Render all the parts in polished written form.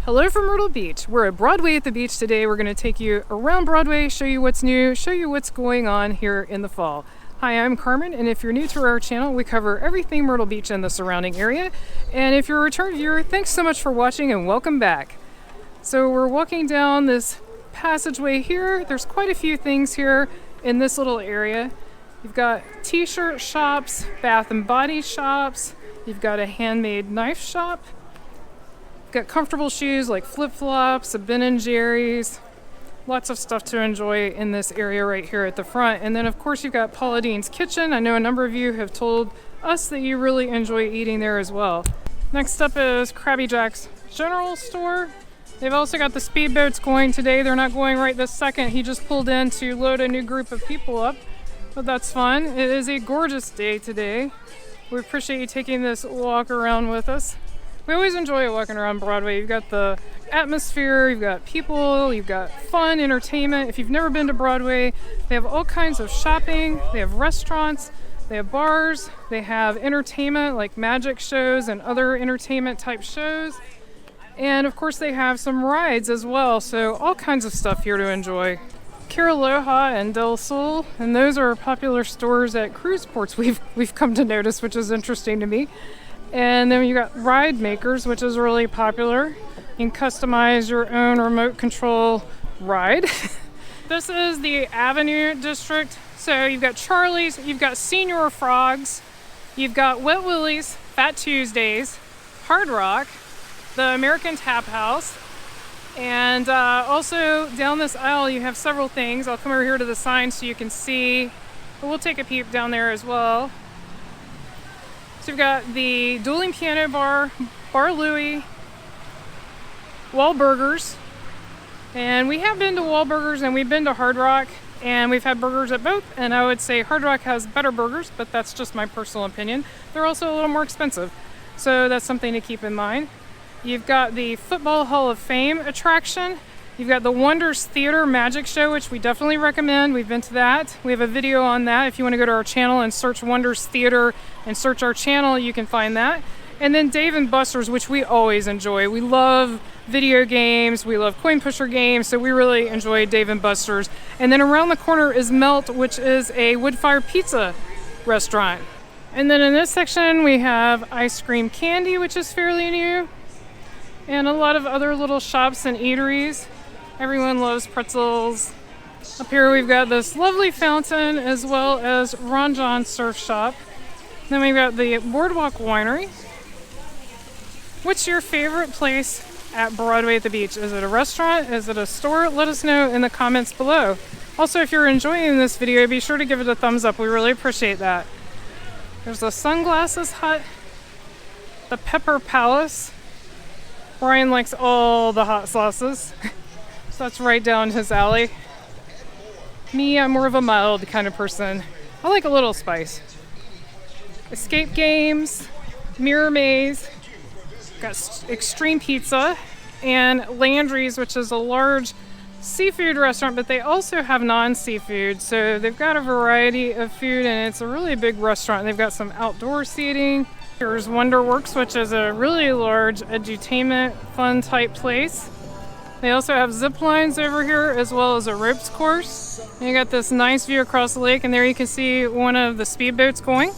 Hello from Myrtle Beach. We're at Broadway at the beach today. We're going to take you around Broadway, show you what's new, show you what's going on here in the fall. Hi, I'm Carmen, and if you're new to our channel, we cover everything Myrtle Beach and the surrounding area. And if you're a return viewer, thanks so much for watching and welcome back. So we're walking down this passageway here. There's quite a few things here in this little area. You've got t-shirt shops, bath and body shops. You've got a handmade knife shop. Got comfortable shoes like flip-flops, a Ben & Jerry's, lots of stuff to enjoy in this area right here at the front. And then of course you've got Paula Deen's Kitchen. I know a number of you have told us that you really enjoy eating there as well. Next up is Krabby Jack's General Store. They've also got the speedboats going today. They're not going right this second. He just pulled in to load a new group of people up, but that's fun. It is a gorgeous day today. We appreciate you taking this walk around with us. We always enjoy walking around Broadway. You've got the atmosphere, you've got people, you've got fun, entertainment. If you've never been to Broadway, they have all kinds of shopping, they have restaurants, they have bars, they have entertainment like magic shows and other entertainment type shows. And of course they have some rides as well, so all kinds of stuff here to enjoy. Caraloha and Del Sol, and those are popular stores at cruise ports we've come to notice, which is interesting to me. And then you got Ride Makers, which is really popular. You can customize your own remote control ride. This is the Avenue District. So you've got Charlie's, you've got Senior Frogs, you've got Wet Willie's, Fat Tuesdays, Hard Rock, the American Tap House, and also down this aisle you have several things. I'll come over here to the sign so you can see. But we'll take a peep down there as well. So we've got the Dueling Piano Bar, Bar Louie, Wahlburgers, and we have been to Wahlburgers and we've been to Hard Rock, and we've had burgers at both, and I would say Hard Rock has better burgers, but that's just my personal opinion. They're also a little more expensive, so that's something to keep in mind. You've got the Football Hall of Fame attraction. You've got the Wonders Theater Magic Show, which we definitely recommend. We've been to that. We have a video on that. If you want to go to our channel and search Wonders Theater and search our channel, you can find that. And then Dave & Buster's, which we always enjoy. We love video games. We love coin pusher games, so we really enjoy Dave & Buster's. And then around the corner is Melt, which is a wood-fire pizza restaurant. And then in this section, we have Ice Cream Candy, which is fairly new. And a lot of other little shops and eateries. Everyone loves pretzels. Up here we've got this lovely fountain as well as Ron John Surf Shop. Then we've got the Boardwalk Winery. What's your favorite place at Broadway at the beach? Is it a restaurant? Is it a store? Let us know in the comments below. Also, if you're enjoying this video, be sure to give it a thumbs up. We really appreciate that. There's the Sunglasses Hut, the Pepper Palace. Brian likes all the hot sauces. So that's right down his alley. Me, I'm more of a mild kind of person. I like a little spice. Escape Games, Mirror Maze, got Extreme Pizza, and Landry's, which is a large seafood restaurant, but they also have non-seafood. So they've got a variety of food, and it's a really big restaurant. They've got some outdoor seating. Here's WonderWorks, which is a really large edutainment fun type place. They also have zip lines over here as well as a ropes course. And you got this nice view across the lake, and there you can see one of the speedboats going.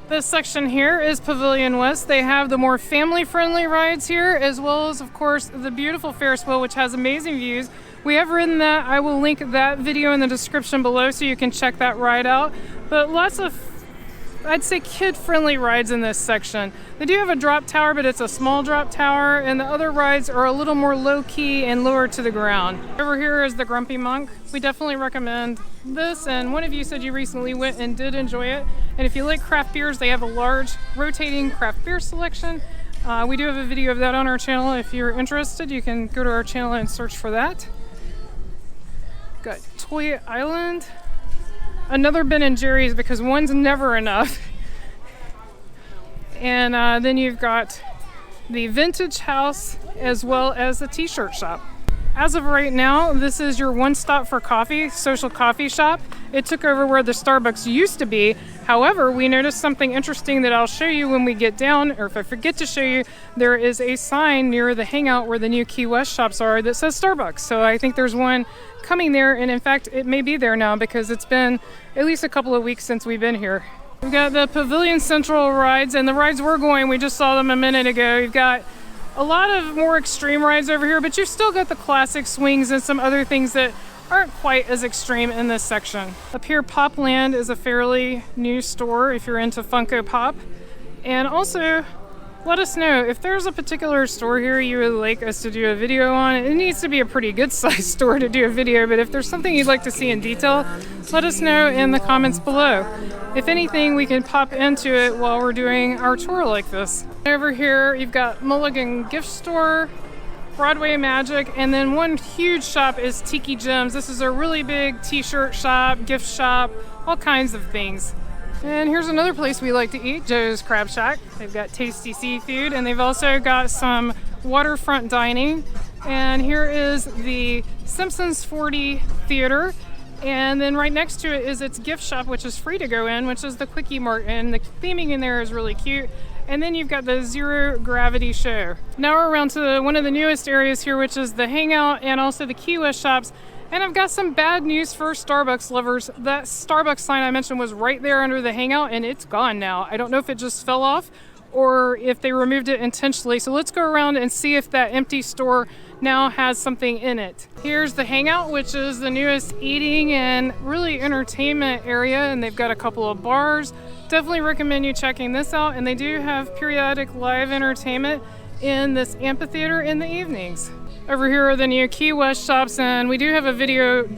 This section here is Pavilion West. They have the more family-friendly rides here, as well as, of course, the beautiful Ferris wheel, which has amazing views. We have ridden that. I will link that video in the description below so you can check that ride out. But lots of, I'd say, kid-friendly rides in this section. They do have a drop tower, but it's a small drop tower, and the other rides are a little more low-key and lower to the ground. Over here is the Grumpy Monk. We definitely recommend this, and one of you said you recently went and did enjoy it. And if you like craft beers, they have a large rotating craft beer selection. We do have a video of that on our channel. If you're interested, you can go to our channel and search for that. Got Toy Island. Another Ben & Jerry's, because one's never enough. And then you've got the Vintage House as well as the t-shirt shop. As of right now, this is your one stop for coffee, social coffee shop. It took over where the Starbucks used to be. However, we noticed something interesting that I'll show you when we get down, or if I forget to show you, there is a sign near the Hangout where the new Key West shops are that says Starbucks. So I think there's one coming there, and in fact, it may be there now because it's been at least a couple of weeks since we've been here. We've got the Pavilion Central rides, and the rides we're going, we just saw them a minute ago. You've got a lot of more extreme rides over here, but you've still got the classic swings and some other things that aren't quite as extreme in this section. Up here, Popland is a fairly new store if you're into Funko Pop. And also, let us know if there's a particular store here you would like us to do a video on. It needs to be a pretty good sized store to do a video, but if there's something you'd like to see in detail, let us know in the comments below. If anything, we can pop into it while we're doing our tour like this. Over here, you've got Mulligan Gift Store, Broadway Magic, and then one huge shop is Tiki Gems. This is a really big t-shirt shop, gift shop, all kinds of things. And here's another place we like to eat, Joe's Crab Shack. They've got tasty seafood, and they've also got some waterfront dining. And here is the Simpsons 40 Theater. And then right next to it is its gift shop, which is free to go in, which is the Quickie Mart. And the theming in there is really cute. And then you've got the Zero Gravity Show. Now we're around to one of the newest areas here, which is the Hangout and also the Key West shops. And I've got some bad news for Starbucks lovers. That Starbucks sign I mentioned was right there under the Hangout, and it's gone now. I don't know if it just fell off or if they removed it intentionally. So let's go around and see if that empty store now has something in it. Here's the Hangout, which is the newest eating and really entertainment area, and they've got a couple of bars. Definitely recommend you checking this out, and they do have periodic live entertainment in this amphitheater in the evenings. Over here are the new Key West shops, and we do have a video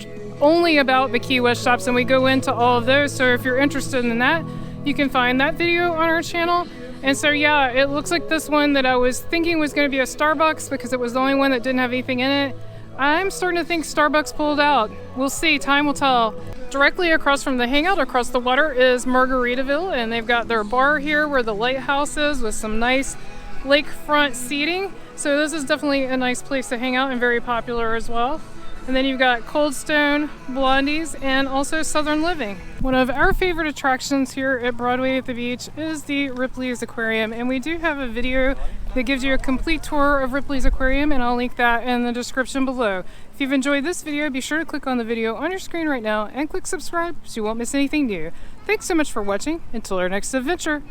only about the Key West shops, and we go into all of those. So if you're interested in that, you can find that video on our channel. And so yeah, it looks like this one that I was thinking was going to be a Starbucks because it was the only one that didn't have anything in it. I'm starting to think Starbucks pulled out. We'll see, time will tell. Directly across from the Hangout, across the water, is Margaritaville, and they've got their bar here where the lighthouse is with some nice lakefront seating. So this is definitely a nice place to hang out and very popular as well. And then you've got Cold Stone, Blondie's, and also Southern Living. One of our favorite attractions here at Broadway at the beach is the Ripley's Aquarium, and we do have a video that gives you a complete tour of Ripley's Aquarium, and I'll link that in the description below. If you've enjoyed this video, be sure to click on the video on your screen right now and click subscribe so you won't miss anything new. Thanks so much for watching. Until our next adventure.